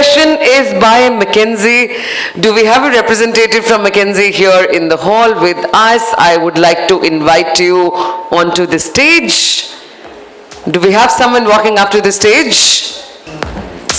session is by McKinsey. Do we have a representative from McKinsey here in the hall with us? I would like to invite you onto the stage. Do we have someone walking up to the stage?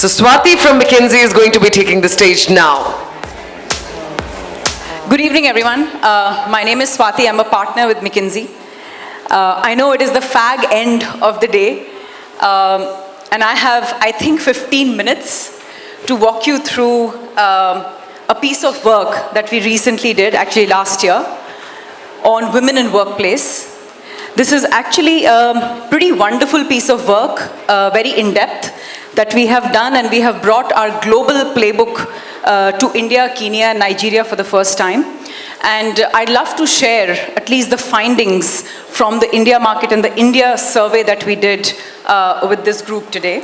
So Swati from McKinsey is going to be taking the stage now. Good evening, everyone. My name is Swati. I'm a partner with McKinsey. I know it is the fag end of the day, and I have, I think, 15 minutes to walk you through a piece of work that we recently did, actually last year, on women in workplace. This is actually a pretty wonderful piece of work, very in-depth, that we have done, and we have brought our global playbook to India, Kenya, and Nigeria for the first time. And I'd love to share at least the findings from the India market and the India survey that we did with this group today.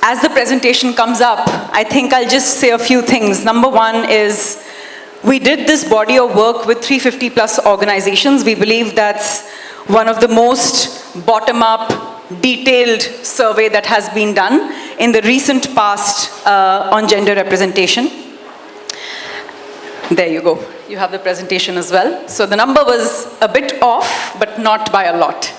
As the presentation comes up, I think I'll just say a few things. Number one is, we did this body of work with 350 plus organizations. We believe that's one of the most bottom-up, detailed survey that has been done in the recent past on gender representation. There you go. You have the presentation as well. So the number was a bit off, but not by a lot.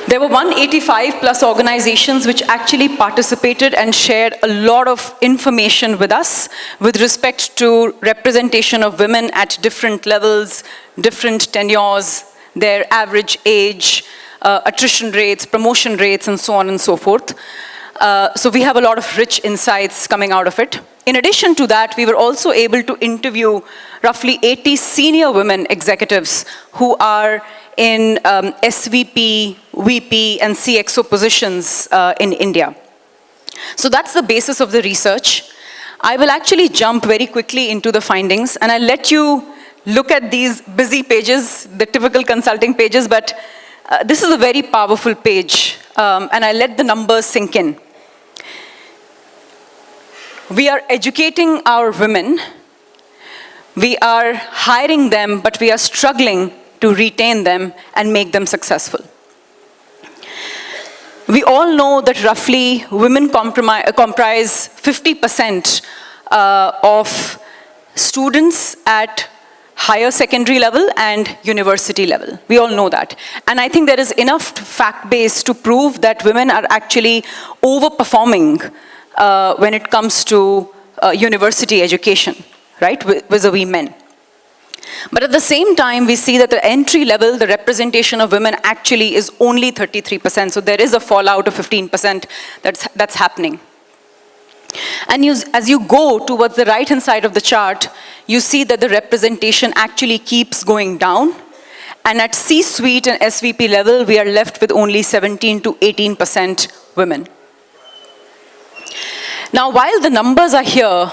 There were 185 plus organizations which actually participated and shared a lot of information with us with respect to representation of women at different levels, different tenures, their average age, attrition rates, promotion rates, and so on and so forth. So we have a lot of rich insights coming out of it. In addition to that, we were also able to interview roughly 80 senior women executives who are in SVP, VP, and CXO positions in India. So that's the basis of the research. I will actually jump very quickly into the findings, and I'll let you look at these busy pages, the typical consulting pages, but this is a very powerful page, and I'll let the numbers sink in. We are educating our women. We are hiring them, but we are struggling to retain them and make them successful. We all know that roughly women comprise 50% of students at higher secondary level and university level. We all know that. And I think there is enough fact base to prove that women are actually overperforming when it comes to university education, right, vis-a-vis men. But at the same time, we see that the entry level, the representation of women actually is only 33%. So there is a fallout of 15% that's happening. And as you go towards the right-hand side of the chart, you see that the representation actually keeps going down. And at C-suite and SVP level, we are left with only 17 to 18% women. Now, while the numbers are here,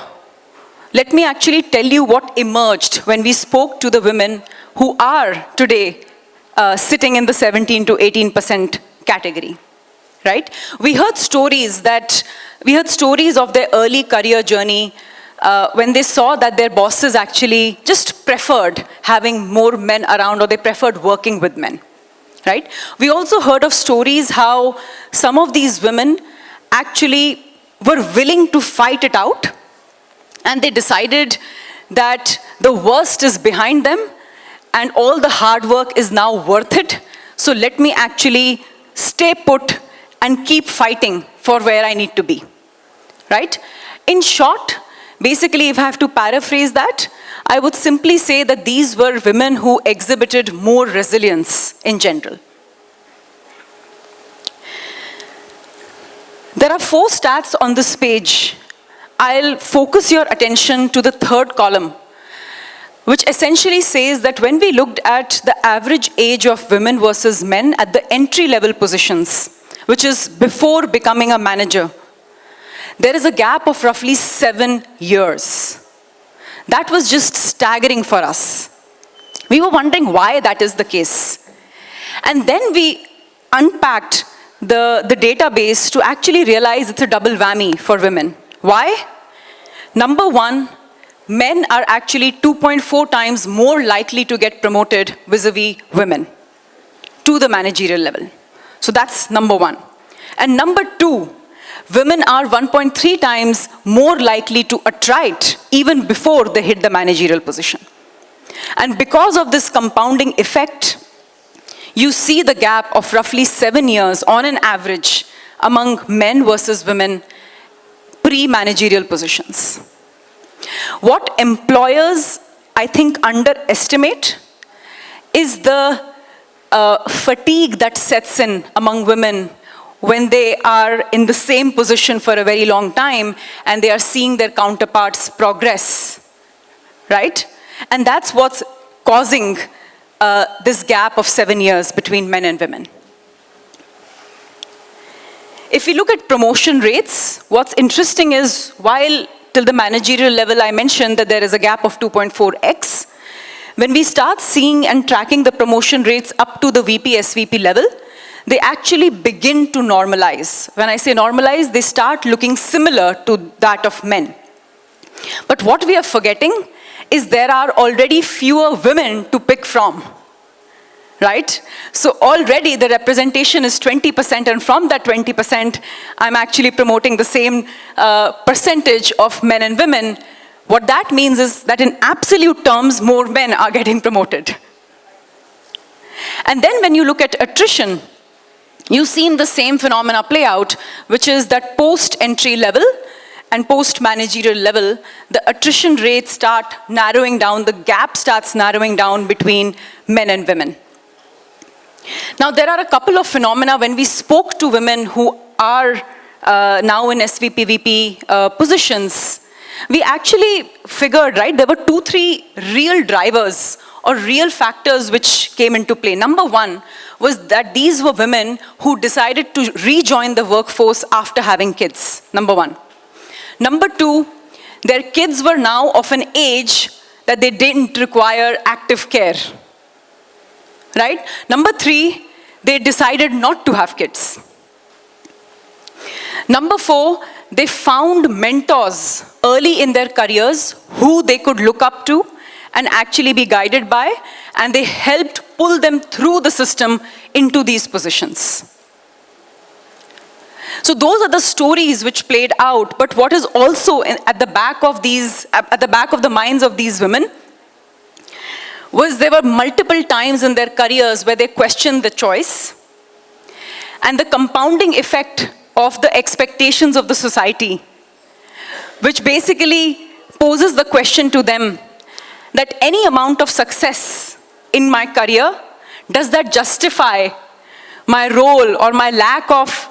let me actually tell you what emerged when we spoke to the women who are today sitting in the 17 to 18% category, right? We heard stories of their early career journey when they saw that their bosses actually just preferred having more men around, or they preferred working with men, right? We also heard of stories how some of these women actually were willing to fight it out, and they decided that the worst is behind them and all the hard work is now worth it. So let me actually stay put and keep fighting for where I need to be, right? In short, basically, if I have to paraphrase that, I would simply say that these were women who exhibited more resilience in general. There are 4 stats on this page. I'll focus your attention to the third column, which essentially says that when we looked at the average age of women versus men at the entry-level positions, which is before becoming a manager, there is a gap of roughly 7 years. That was just staggering for us. We were wondering why that is the case. And then we unpacked the database to actually realize it's a double whammy for women. Why? Number one, men are actually 2.4 times more likely to get promoted vis-a-vis women to the managerial level. So that's number one. And number two, women are 1.3 times more likely to attrite even before they hit the managerial position. And because of this compounding effect, you see the gap of roughly 7 years on an average among men versus women pre-managerial positions. What employers, I think, underestimate is the fatigue that sets in among women when they are in the same position for a very long time and they are seeing their counterparts progress, right? And that's what's causing this gap of 7 years between men and women. If we look at promotion rates, what's interesting is while till the managerial level I mentioned that there is a gap of 2.4x, when we start seeing and tracking the promotion rates up to the VP, SVP level, they actually begin to normalize. When I say normalize, they start looking similar to that of men. But what we are forgetting is there are already fewer women to pick from, right? So already the representation is 20%, and from that 20%, I'm actually promoting the same percentage of men and women. What that means is that in absolute terms, more men are getting promoted. And then when you look at attrition, you've seen the same phenomena play out, which is that post-entry level and post-managerial level, the attrition rates start narrowing down, the gap starts narrowing down between men and women. Now, there are a couple of phenomena when we spoke to women who are now in SVP, VP positions. We actually figured, right, there were 2-3 real drivers or real factors which came into play. Number one was that these were women who decided to rejoin the workforce after having kids, number one. Number two, their kids were now of an age that they didn't require active care, right? Number three, they decided not to have kids. Number four, they found mentors early in their careers who they could look up to and actually be guided by, and they helped pull them through the system into these positions. So those are the stories which played out, but what is also at the back of the minds of these women was there were multiple times in their careers where they questioned the choice and the compounding effect of the expectations of the society, which basically poses the question to them that any amount of success in my career, does that justify my role or my lack of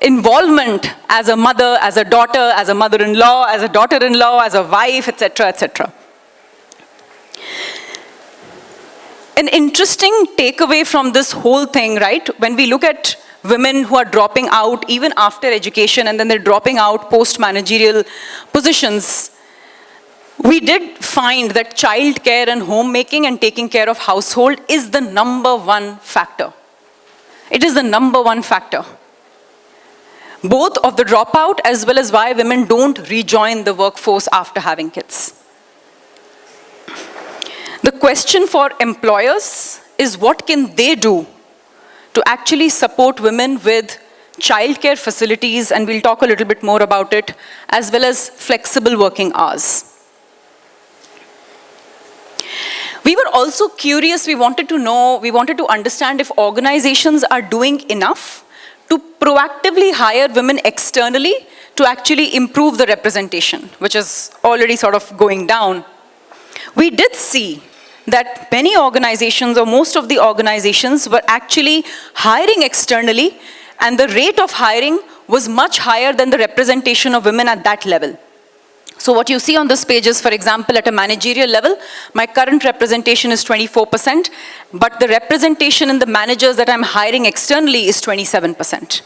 involvement as a mother, as a daughter, as a mother-in-law, as a daughter-in-law, as a wife, etc., etc. An interesting takeaway from this whole thing, right, when we look at women who are dropping out even after education and then they're dropping out post-managerial positions, we did find that childcare and homemaking and taking care of household is the number one factor. It is the number one factor. Both of the dropout as well as why women don't rejoin the workforce after having kids. The question for employers is what can they do to actually support women with childcare facilities, and we'll talk a little bit more about it, as well as flexible working hours. We were also curious, we wanted to understand if organizations are doing enough to proactively hire women externally to actually improve the representation, which is already sort of going down. We did see that many organizations, or most of the organizations, were actually hiring externally, and the rate of hiring was much higher than the representation of women at that level. So what you see on this page is, for example, at a managerial level, my current representation is 24%, but the representation in the managers that I'm hiring externally is 27%.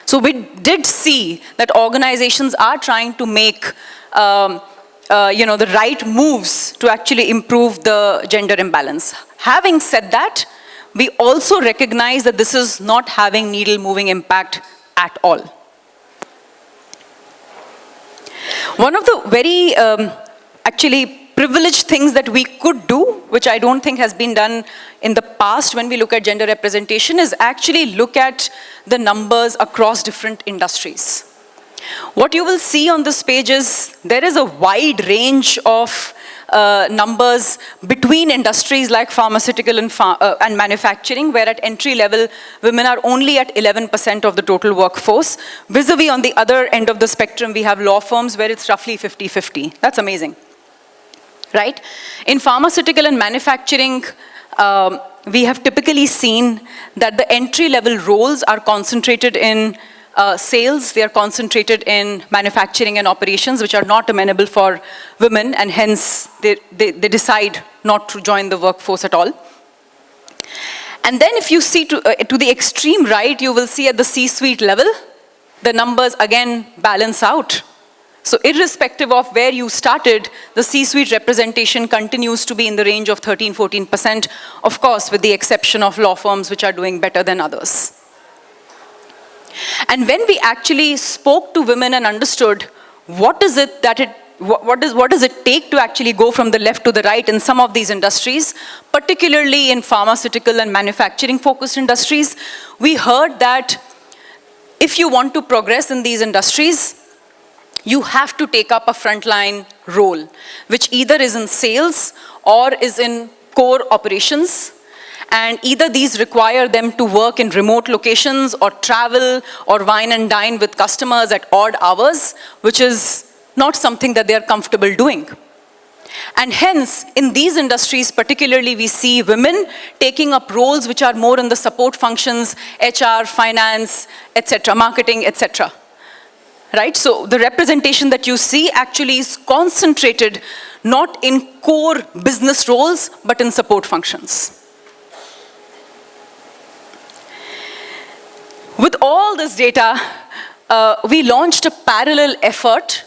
So we did see that organizations are trying to make the right moves to actually improve the gender imbalance. Having said that, we also recognize that this is not having needle-moving impact at all. One of the very actually privileged things that we could do, which I don't think has been done in the past when we look at gender representation, is actually look at the numbers across different industries. What you will see on this page is there is a wide range of numbers between industries like pharmaceutical and manufacturing, where at entry level, women are only at 11% of the total workforce. Vis-a-vis on the other end of the spectrum, we have law firms where it's roughly 50-50. That's amazing, right? In pharmaceutical and manufacturing, we have typically seen that the entry level roles are concentrated in sales, they are concentrated in manufacturing and operations, which are not amenable for women, and hence they decide not to join the workforce at all. And then if you see to the extreme right, you will see at the C-suite level, the numbers again balance out. So irrespective of where you started, the C-suite representation continues to be in the range of 13-14%, of course, with the exception of law firms which are doing better than others. And when we actually spoke to women and understood what does it take to actually go from the left to the right in some of these industries, particularly in pharmaceutical and manufacturing focused industries, we heard that if you want to progress in these industries, you have to take up a frontline role, which either is in sales or is in core operations. And either these require them to work in remote locations or travel or wine and dine with customers at odd hours, which is not something that they are comfortable doing. And hence, in these industries particularly, we see women taking up roles which are more in the support functions, HR, finance, etc., marketing, etc. Right? So the representation that you see actually is concentrated not in core business roles, but in support functions. With all this data, we launched a parallel effort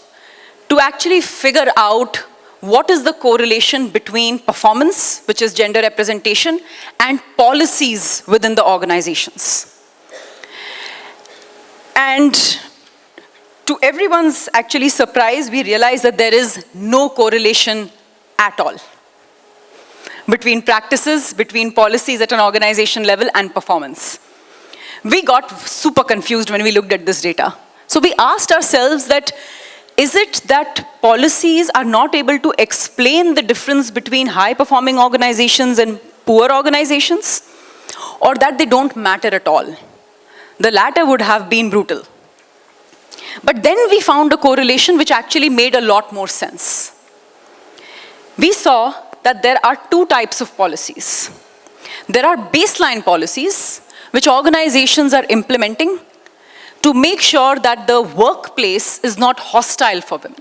to actually figure out what is the correlation between performance, which is gender representation, and policies within the organizations. And to everyone's actually surprise, we realized that there is no correlation at all between practices, between policies at an organization level and performance. We got super confused when we looked at this data. So we asked ourselves that, is it that policies are not able to explain the difference between high-performing organizations and poor organizations, or that they don't matter at all? The latter would have been brutal. But then we found a correlation which actually made a lot more sense. We saw that there are two types of policies. There are baseline policies, which organizations are implementing to make sure that the workplace is not hostile for women.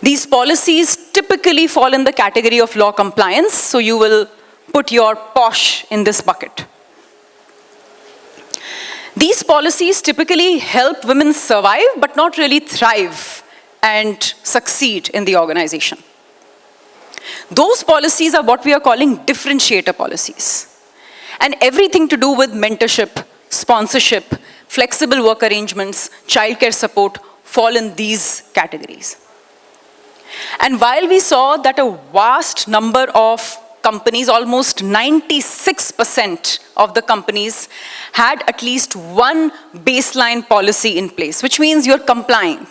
These policies typically fall in the category of law compliance, so you will put your POSH in this bucket. These policies typically help women survive, but not really thrive and succeed in the organization. Those policies are what we are calling differentiator policies. And everything to do with mentorship, sponsorship, flexible work arrangements, childcare support fall in these categories. And while we saw that a vast number of companies, almost 96% of the companies, had at least one baseline policy in place, which means you're complying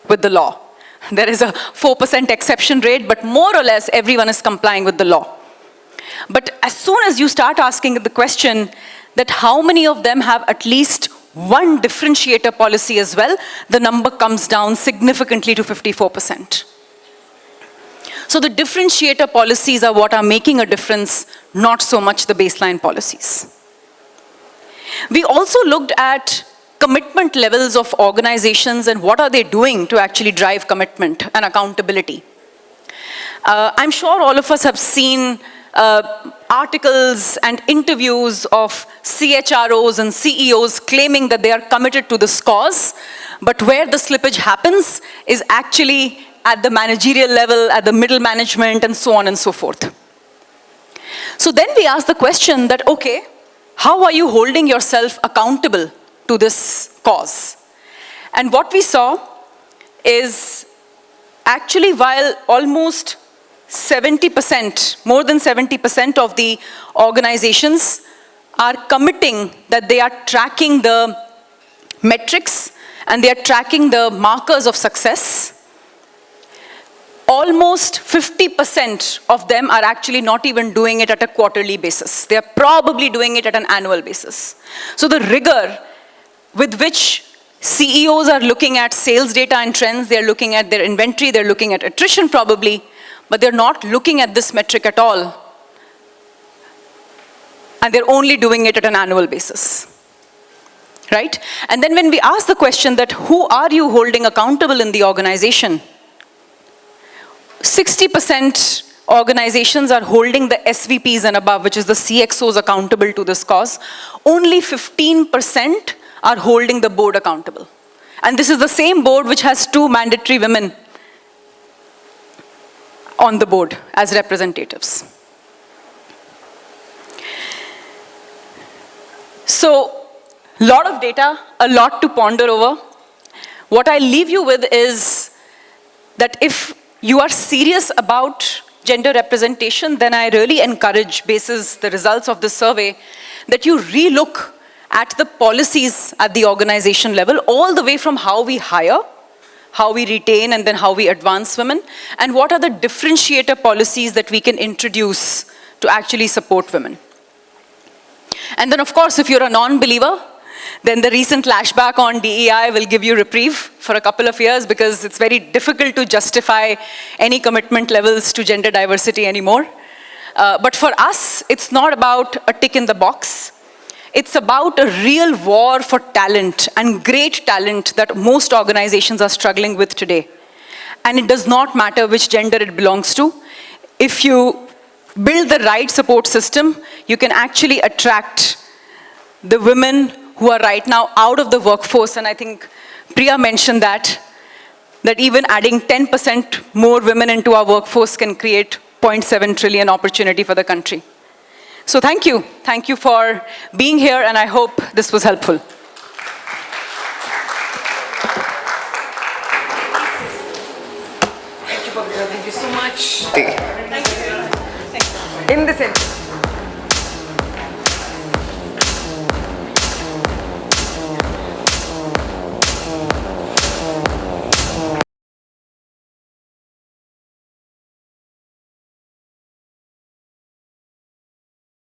with the law. There is a 4% exception rate, but more or less everyone is complying with the law. But as soon as you start asking the question that how many of them have at least one differentiator policy as well, the number comes down significantly to 54%. So the differentiator policies are what are making a difference, not so much the baseline policies. We also looked at commitment levels of organizations and what are they doing to actually drive commitment and accountability. I'm sure all of us have seen articles and interviews of CHROs and CEOs claiming that they are committed to this cause, but where the slippage happens is actually at the managerial level, at the middle management, and so on and so forth. So then we ask the question that, okay, how are you holding yourself accountable to this cause? And what we saw is actually, while almost 70%, more than 70% of the organizations are committing that they are tracking the metrics and they are tracking the markers of success, almost 50% of them are actually not even doing it at a quarterly basis. They are probably doing it at an annual basis. So the rigor with which CEOs are looking at sales data and trends, they're looking at their inventory, they're looking at attrition probably, but they're not looking at this metric at all. And they're only doing it at an annual basis. Right? And then when we ask the question that who are you holding accountable in the organization, 60% organizations are holding the SVPs and above, which is the CXOs, accountable to this cause. Only 15% are holding the board accountable. And this is the same board which has 2 mandatory women on the board as representatives. So, a lot of data, a lot to ponder over. What I leave you with is that if you are serious about gender representation, then I really encourage, basis the results of this survey, that you relook at the policies at the organization level, all the way from how we hire, how we retain, and then how we advance women, and what are the differentiator policies that we can introduce to actually support women. And then, of course, if you're a non-believer, then the recent lashback on DEI will give you reprieve for a couple of years, because it's very difficult to justify any commitment levels to gender diversity anymore. But for us, it's not about a tick in the box. It's about a real war for talent, and great talent that most organizations are struggling with today. And it does not matter which gender it belongs to. If you build the right support system, you can actually attract the women who are right now out of the workforce. And I think Priya mentioned that even adding 10% more women into our workforce can create 0.7 trillion opportunity for the country. So thank you. Thank you for being here, and I hope this was helpful. Thank you, Pavitra. Thank you so much. Thank you. In the center.